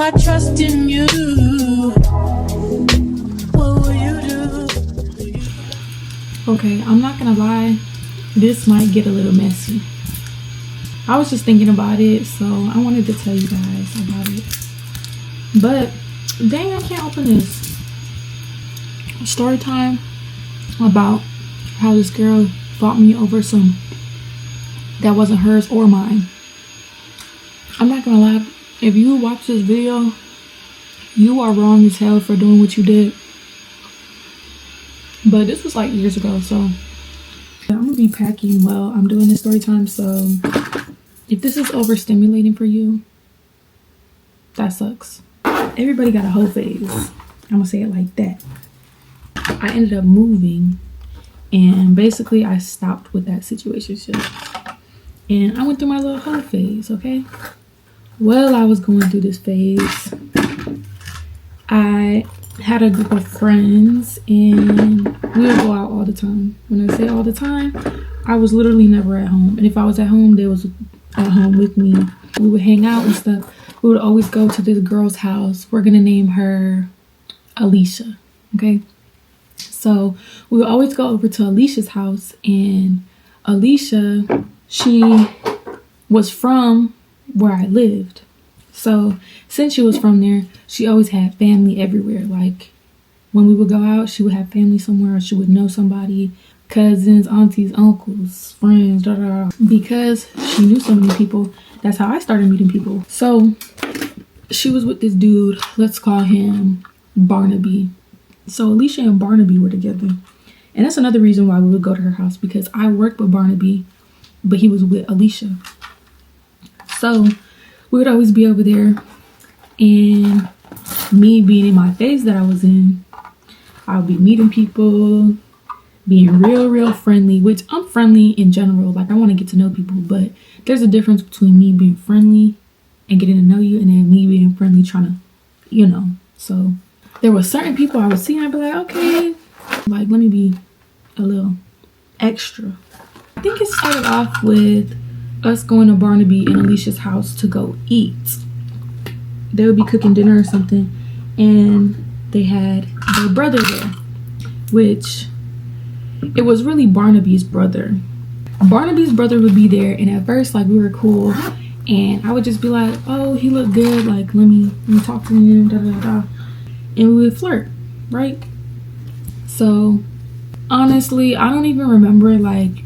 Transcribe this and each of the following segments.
my trust in you. What will you do? Okay, I'm not gonna lie, this might get a little messy. I was just thinking about it, so I wanted to tell you guys about it. But dang, I can't open this. Story time about how this girl fought me over some that wasn't hers or mine. I'm not gonna lie, if you watch this video, you are wrong as hell for doing what you did. But this was like years ago, so I'm gonna be packing while I'm doing this story time. So if this is overstimulating for you, that sucks. Everybody got a whole phase. I'm gonna say it like that. I ended up moving, and basically I stopped with that situation. And I went through my little hoe phase, okay? Well, I was going through this phase. I had a group of friends, and we would go out all the time. When I say all the time, I was literally never at home. And if I was at home, they was at home with me. We would hang out and stuff. We would always go to this girl's house. We're gonna name her Alicia, okay? So we would always go over to Alicia's house, and Alicia, she was from where I lived. So since she was from there, she always had family everywhere. Like when we would go out, she would have family somewhere, or she would know somebody, cousins, aunties, uncles, friends, da da da. Because she knew so many people, that's how I started meeting people. So she was with this dude, let's call him Barnaby. So Alicia and Barnaby were together. And that's another reason why we would go to her house, because I worked with Barnaby, but he was with Alicia. So we would always be over there, and me being in my phase that I was in, I would be meeting people, being real friendly, which I'm friendly in general. Like, I want to get to know people, but there's a difference between me being friendly and getting to know you, and then me being friendly trying to, you know. So there were certain people I would see and I'd be like, okay, like, let me be a little extra. I think it started off with us going to Barnaby and Alicia's house to go eat. They would be cooking dinner or something, and they had their brother there, which it was really Barnaby's brother. Barnaby's brother would be there, and at first, like, we were cool, and I would just be like, oh, he looked good, like, let me talk to him, da da da, and we would flirt, right? So honestly, I don't even remember like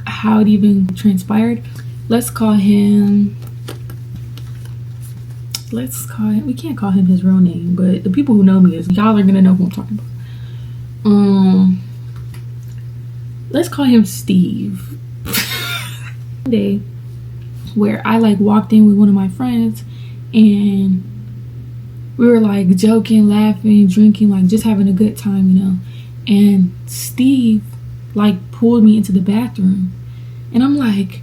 how it even transpired. Let's call him, we can't call him his real name, but the people who know me, y'all are gonna know who I'm talking about. Let's call him Steve. One day where I like walked in with one of my friends, and we were like joking, laughing, drinking, like just having a good time, you know. And Steve like pulled me into the bathroom, and I'm like,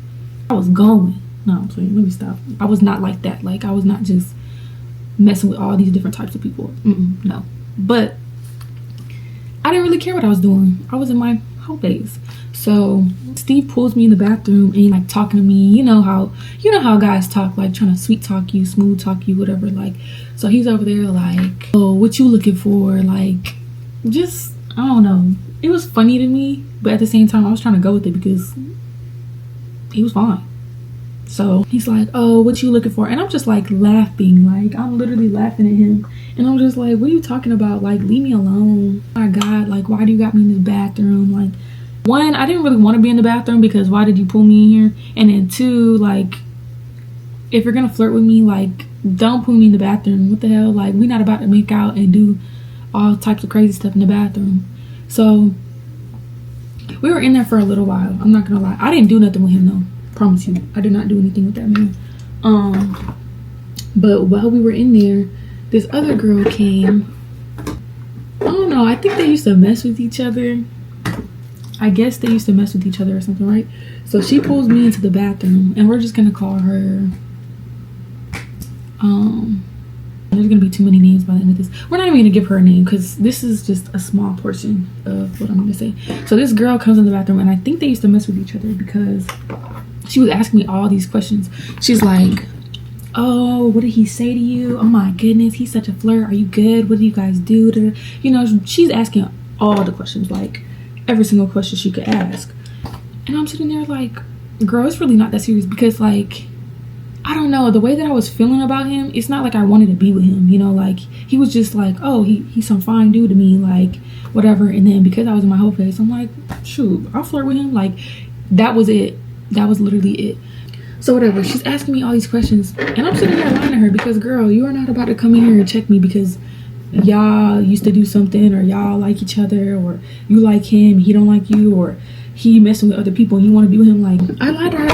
I was going. No, I'm playing. Let me stop. I was not like that. Like, I was not just messing with all these different types of people. No. But I didn't really care what I was doing. I was in my whole phase. So Steve pulls me in the bathroom and like talking to me. You know how guys talk, like trying to sweet talk you, smooth talk you, whatever. Like, so he's over there like, oh, what you looking for? Like, just, I don't know. It was funny to me, but at the same time, I was trying to go with it because he was fine. So he's like, oh, what you looking for? And I'm just like laughing. Like, I'm literally laughing at him. And I'm just like, what are you talking about? Like, leave me alone. Oh my God, like, why do you got me in this bathroom? Like, one, I didn't really want to be in the bathroom because why did you pull me in here? And then two, like, if you're gonna flirt with me, like, don't pull me in the bathroom. What the hell? Like, we're not about to make out and do all types of crazy stuff in the bathroom. So we were in there for a little while. I'm not gonna lie. I didn't do nothing with him though. Promise you. I did not do anything with that man. But while we were in there, this other girl came. I don't know. I think they used to mess with each other. I guess they used to mess with each other or something, right? So she pulls me into the bathroom, and we're just gonna call her. There's gonna be too many names by the end of this. We're not even gonna give her a name because this is just a small portion of what I'm gonna say. So this girl comes in the bathroom, and I think they used to mess with each other because she was asking me all these questions. She's like, oh, what did he say to you? Oh my goodness, he's such a flirt. Are you good? What do you guys do? You know, she's asking all the questions, like every single question she could ask. And I'm sitting there like, girl, it's really not that serious, because like, I don't know, the way that I was feeling about him, it's not like I wanted to be with him, you know, like he was just like, oh, he's some fine dude to me, like whatever. And then because I was in my whole face, I'm like, shoot, I'll flirt with him. Like that was it. That was literally it. So whatever, she's asking me all these questions and I'm sitting there lying to her, because girl, you are not about to come in here and check me because y'all used to do something, or y'all like each other, or you like him, he don't like you, or he messing with other people and you want to be with him. Like, I lied to her.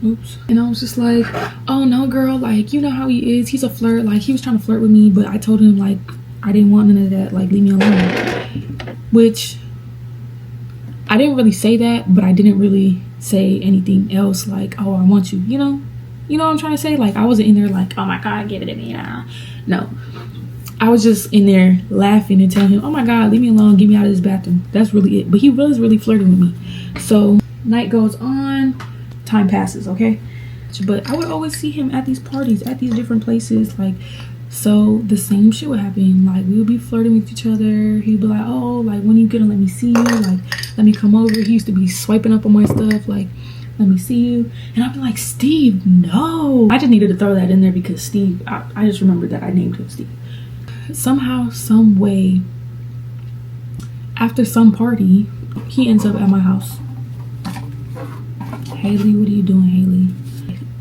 Oops. And I was just like, oh no girl, like, you know how he is, he's a flirt. Like, he was trying to flirt with me, but I told him like I didn't want none of that, like leave me alone. Which I didn't really say that, but I didn't really say anything else like, oh, I want you, you know what I'm trying to say? Like, I wasn't in there like, oh my god, give it to me. No, I was just in there laughing and telling him, oh my god, leave me alone, get me out of this bathroom. That's really it. But he was really flirting with me. So night goes on, time passes, okay? But I would always see him at these parties, at these different places. Like, so the same shit would happen. Like, we would be flirting with each other. He'd be like, oh, like, when are you gonna let me see you? Like, let me come over. He used to be swiping up on my stuff, like, let me see you. And I'd be like, Steve, no. I just needed to throw that in there because Steve, I just remembered that I named him Steve. Somehow, some way, after some party, he ends up at my house. Haley, what are you doing, Haley?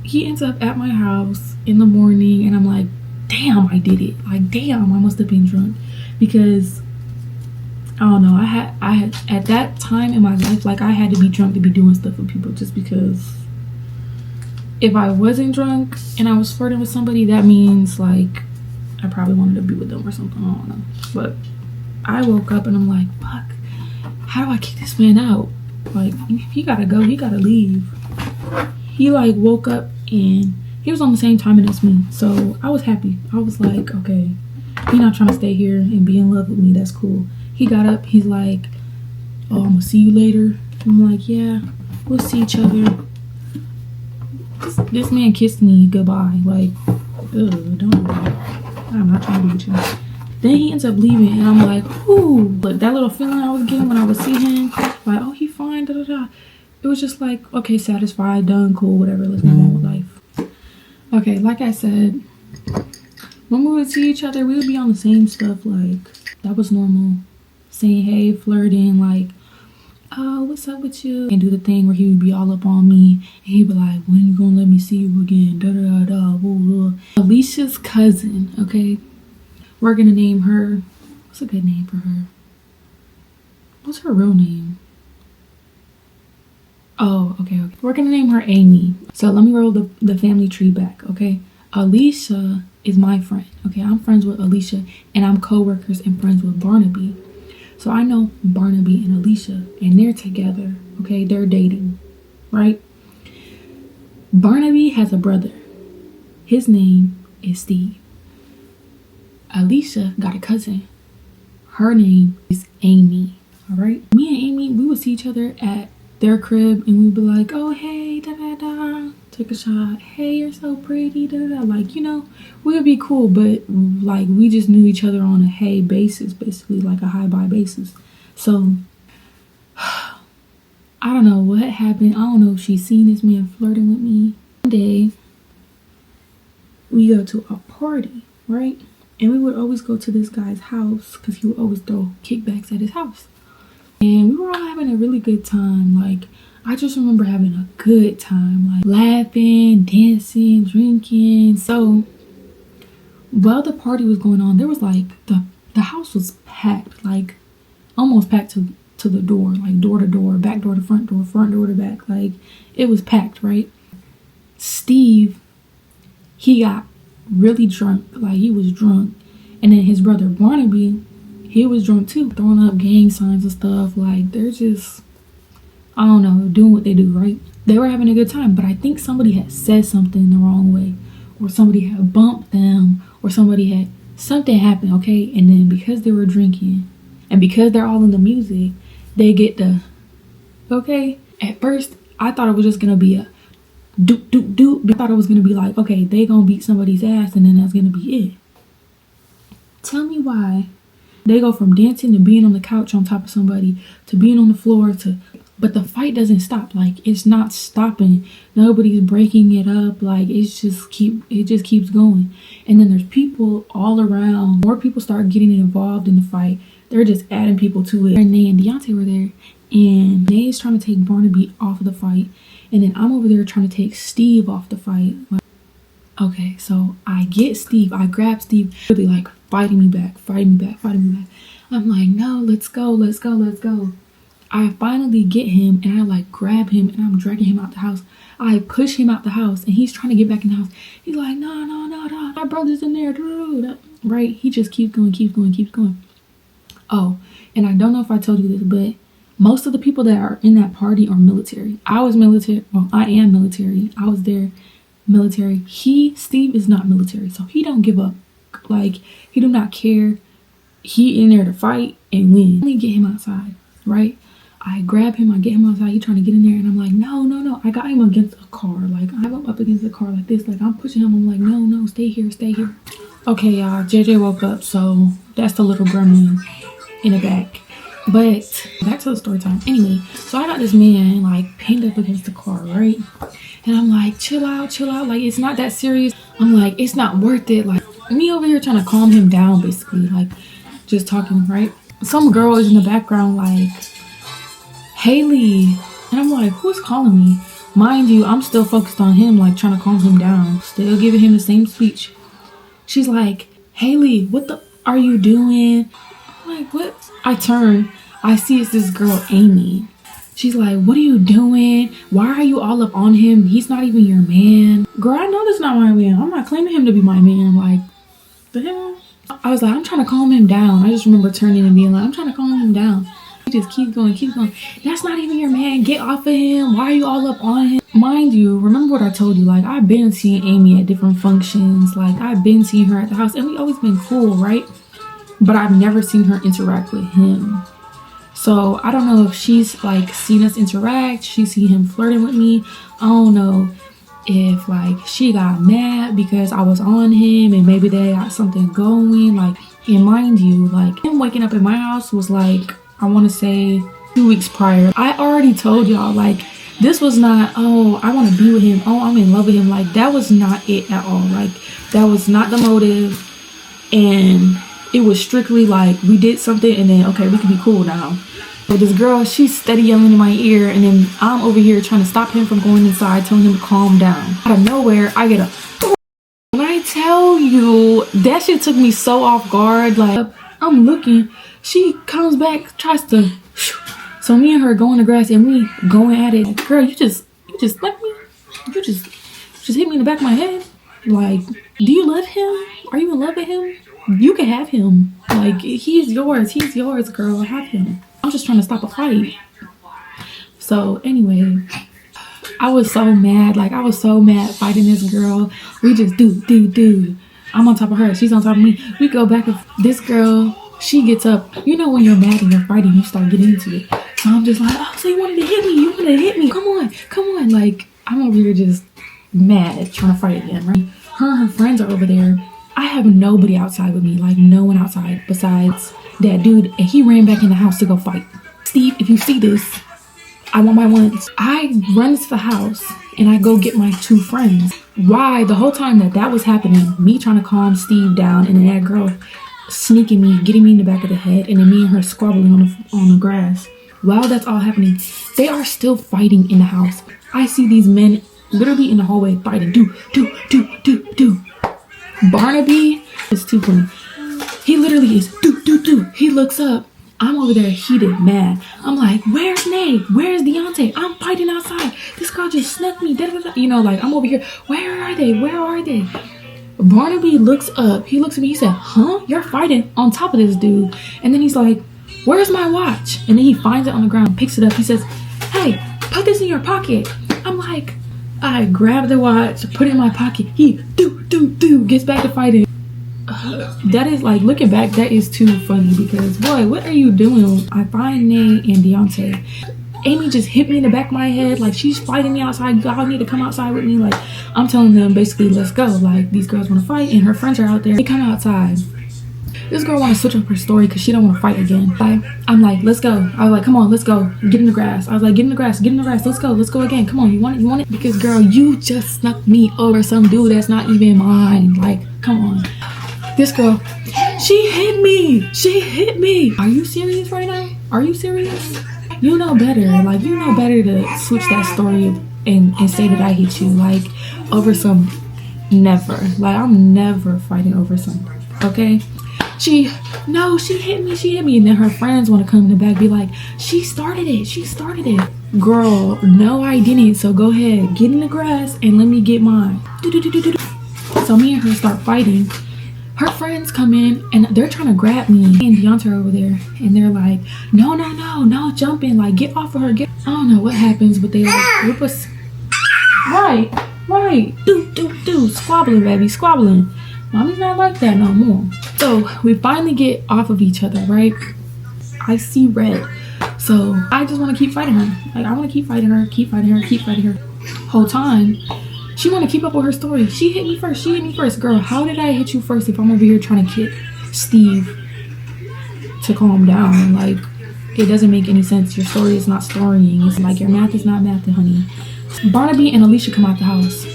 He ends up at my house in the morning and I'm like, damn, I did it. Like, damn, I must have been drunk. Because I don't know, I had at that time in my life, like, I had to be drunk to be doing stuff with people, just because if I wasn't drunk and I was flirting with somebody, that means like I probably wanted to be with them or something. I don't know. But I woke up and I'm like, fuck, how do I kick this man out? Like, he gotta go, he gotta leave. He like woke up and he was on the same timing as me, so I was happy. I was like, okay, he's not trying to stay here and be in love with me, that's cool. He got up, he's like, oh, I'm gonna see you later. I'm like, yeah, we'll see each other. This man kissed me goodbye. Like, ugh, don't do that. I'm not trying to be with you. Then he ends up leaving and I'm like, ooh, but that little feeling I was getting when I would see him, like, oh, he fine, da da da. It was just like, okay, satisfied, done, cool, whatever, let's move on with life. Okay, like I said, when we would see each other, we would be on the same stuff, like, that was normal. Saying hey, flirting, like, oh, what's up with you? And do the thing where he would be all up on me and he'd be like, when you gonna let me see you again? Da da da da. Alicia's cousin, okay? We're gonna name her, what's a good name for her? What's her real name? Oh, okay. We're gonna name her Amy. So let me roll the family tree back, okay? Alicia is my friend, okay? I'm friends with Alicia and I'm co-workers and friends with Barnaby. So I know Barnaby and Alicia and they're together, okay? They're dating, right? Barnaby has a brother. His name is Steve. Alicia got a cousin. Her name is Amy, all right? Me and Amy, we would see each other at their crib and we'd be like, oh, hey, da da da, take a shot. Hey, you're so pretty, da da da. Like, you know, we would be cool, but like, we just knew each other on a hey basis, basically, like a hi-bye basis. So I don't know what happened. I don't know if she's seen this man flirting with me. One day we go to a party, right? And we would always go to this guy's house because he would always throw kickbacks at his house. And we were all having a really good time. Like, I just remember having a good time, like laughing, dancing, drinking. So while the party was going on, there was like, the house was packed, like almost packed to the door, like door to door, back door to front door to back. Like, it was packed, right? Steve, he got really drunk, like he was drunk. And then his brother Barnaby, he was drunk too, throwing up gang signs and stuff. Like, they're just, I don't know, doing what they do, right? They were having a good time, but I think somebody had said something the wrong way, or somebody had bumped them, or something happened, okay? And then because they were drinking and because they're all in the music, they get the, okay? At first, I thought it was just gonna be a doop, doop, doop. I thought it was gonna be like, okay, they gonna beat somebody's ass and then that's gonna be it. Tell me why they go from dancing to being on the couch on top of somebody to being on the floor but the fight doesn't stop. Like, it's not stopping. Nobody's breaking it up. Like, it just keeps going. And then there's people all around. More people start getting involved in the fight. They're just adding people to it. Renee and Deontay were there, and Renee's trying to take Barnaby off of the fight, and then I'm over there trying to take Steve off the fight. Okay, so I get Steve. I grab Steve, really like fighting me back. I'm like, no, let's go. I finally get him, and I like grab him, and I'm dragging him out the house. I push him out the house, and he's trying to get back in the house. He's like, no, my brother's in there, dude. Right? He just keeps going. Oh, and I don't know if I told you this, but most of the people that are in that party are military. I was military. Well, I am military. I was there, military. Steve is not military, so he don't give up. Like, he do not care. He in there to fight and win. Let me get him outside, right? I grab him, I get him outside, he trying to get in there, and I'm like, no. I got him against a car. Like, I have him up against the car like this. Like, I'm pushing him. I'm like, no, stay here. Okay, y'all, JJ woke up, so that's the little gremlin in the back. But back to the story time. Anyway, so I got this man like pinned up against the car, right? And I'm like, chill out. Like, it's not that serious. I'm like, it's not worth it. Like, me over here trying to calm him down, basically, like just talking, right? Some girl is in the background like, Hailey, and I'm like, who's calling me? Mind you, I'm still focused on him, like trying to calm him down, still giving him the same speech. She's like, Hailey, what the are you doing? I'm like, what? I turn, I see it's this girl, Amy. She's like, what are you doing? Why are you all up on him? He's not even your man. Girl, I know that's not my man. I'm not claiming him to be my man. Like, the hell? I was like, I'm trying to calm him down. I just remember turning and being like, I'm trying to calm him down. Just keep going. That's not even your man. Get off of him. Why are you all up on him? Mind you, remember what I told you, like, I've been seeing Amy at different functions. Like, I've been seeing her at the house, and we always been cool, right? But I've never seen her interact with him. So I don't know if she's like seen us interact, she seen him flirting with me. I don't know if like she got mad because I was on him and maybe they got something going. Like, and mind you, like, him waking up in my house was like, I want to say 2 weeks prior. I already told y'all, like, this was not, oh, I want to be with him, oh, I'm in love with him. Like, that was not it at all. Like, that was not the motive. And it was strictly like, we did something and then, okay, we can be cool now. But this girl, she's steady yelling in my ear, and then I'm over here trying to stop him from going inside, telling him to calm down. Out of nowhere, I get a, when I tell you, that shit took me so off guard. Like, I'm looking, she comes back, tries to, so me and her go in the grass and we going at it. Girl, you just left me. You just hit me in the back of my head. Like, do you love him? Are you in love with him? You can have him. Like, he's yours, girl. Have him. I'm just trying to stop a fight. So anyway, I was so mad. Like, I was so mad fighting this girl. We just do. I'm on top of her. She's on top of me. We go back and this girl, she gets up. You know when you're mad and you're fighting, you start getting into it. So I'm just like, oh, so you wanted to hit me. You wanted to hit me. Come on. Like, I'm over here just mad trying to fight again, right? Her and her friends are over there. I have nobody outside with me. Like, no one outside besides that dude. And he ran back in the house to go fight. Steve, if you see this, I want my ones. I run to the house and I go get my 2 friends. Why? The whole time that was happening, me trying to calm Steve down and then that girl sneaking me, getting me in the back of the head, and then me and her squabbling on the grass. While that's all happening, they are still fighting in the house. I see these men literally in the hallway fighting. Do. Barnaby is too funny. He literally is do. He looks up. I'm over there heated, mad. I'm like, where's Nate? Where's Deontay? I'm fighting outside. This girl just snuck me. You know, like, I'm over here. Where are they? Barnaby looks up. He looks at me. He said, huh? You're fighting on top of this dude. And then he's like, where's my watch? And then he finds it on the ground, picks it up. He says, hey, put this in your pocket. I'm like, I grab the watch, put it in my pocket. He do gets back to fighting. That is, like, looking back, that is too funny because, boy, what are you doing? I find Nate and Deontay. Amy just hit me in the back of my head. Like, she's fighting me outside. Y'all need to come outside with me. Like, I'm telling them basically, let's go. Like, these girls want to fight and her friends are out there. They come outside. This girl want to switch up her story because she don't want to fight again. I'm like, let's go. I was like, come on, let's go. Get in the grass. I was like, get in the grass. Let's go again. Come on, you want it? Because girl, you just snuck me over some dude that's not even mine. Like, come on. This girl, she hit me. Are you serious right now? Are you serious? You know better. Like, you know better to switch that story and say that I hit you. Like, over some, never. Like, I'm never fighting over something. Okay? She hit me. And then her friends want to come in the back, be like, she started it. Girl, no, I didn't. So go ahead, get in the grass and let me get mine. So me and her start fighting. Her friends come in and they're trying to grab me and Deonta over there. And they're like, no, jump in. Like, get off of her. I don't know what happens, but they like rip us. Right. Do. Squabbling, baby, squabbling. Mommy's not like that no more. So we finally get off of each other, right? I see red. So I just want to keep fighting her. Like, I want to keep fighting her. Whole time, she want to keep up with her story. She hit me first. Girl, how did I hit you first if I'm over here trying to get Steve to calm down? Like, it doesn't make any sense. Your story is not storying. It's like your math is not math, honey. Barnaby and Alicia come out the house.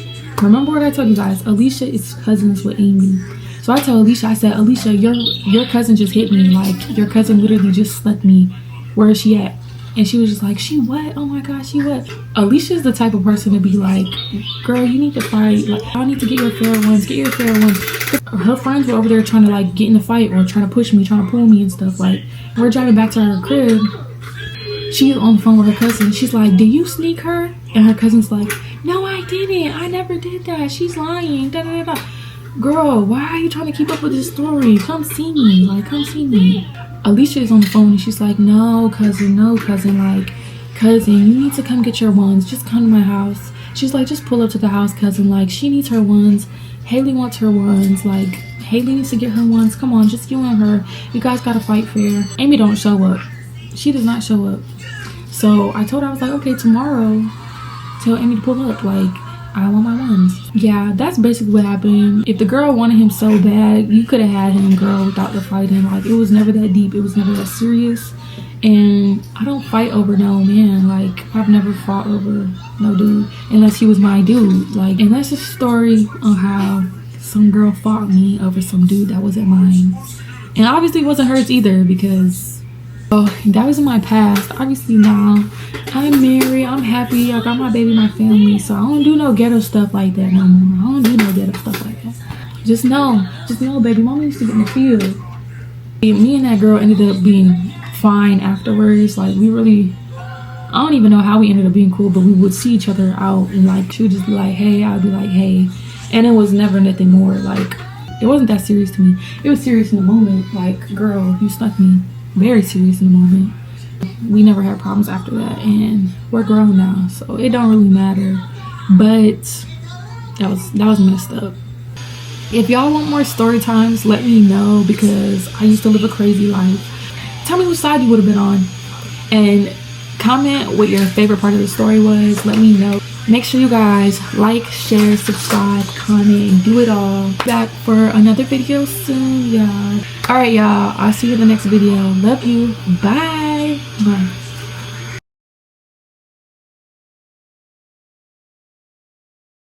Remember what I told you guys? Alicia is cousins with Amy. So I tell Alicia, I said, Alicia, your cousin just hit me. Like, your cousin literally just snuck me. Where is she at? And she was just like, she what? Oh my gosh, she what? Alicia's the type of person to be like, girl, you need to fight. Like, I need to get your fair ones. Her friends were over there trying to like get in the fight or trying to push me, trying to pull me and stuff. Like, we're driving back to her crib. She's on the phone with her cousin. She's like, did you sneak her? And her cousin's like, no, I didn't. I never did that. She's lying. Girl, why are you trying to keep up with this story? Come see me. Like, come see me. Alicia is on the phone and she's like, no, cousin. Like, cousin, you need to come get your ones. Just come to my house. She's like, just pull up to the house, cousin. Like, she needs her ones. Hailey wants her ones. Like, Hailey needs to get her ones. Come on, just you and her. You guys gotta fight fair. Amy don't show up. She does not show up. So I told her, I was like, okay, tomorrow, tell Amy to pull up. Like, I want my ones. Yeah, that's basically what happened. If the girl wanted him so bad, you could have had him, girl, without the fighting. Like, it was never that deep. It was never that serious. And I don't fight over no man. Like, I've never fought over no dude unless he was my dude. Like, and that's a story on how some girl fought me over some dude that wasn't mine. And obviously it wasn't hers either, because that was in my past. Obviously now I'm married, I'm happy, I got my baby, my family, so I don't do no ghetto stuff like that no more. I don't do no ghetto stuff like that. Just know, baby, mama used to get in the field. Me and that girl ended up being fine afterwards. Like, we really, I don't even know how we ended up being cool, but we would see each other out and like she would just be like, hey, I'd be like, hey, and it was never nothing more. Like, it wasn't that serious to me. It was serious in the moment. Like, girl, you snuck me. Very serious in the moment. We never had problems after that, and we're grown now, so it don't really matter. But that was messed up. If y'all want more story times, let me know, because I used to live a crazy life. Tell me which side you would have been on, and comment what your favorite part of the story was. Let me know. Make sure you guys like, share, subscribe, comment, do it all. Back for another video soon, y'all. All right, y'all, I'll see you in the next video. Love you. Bye.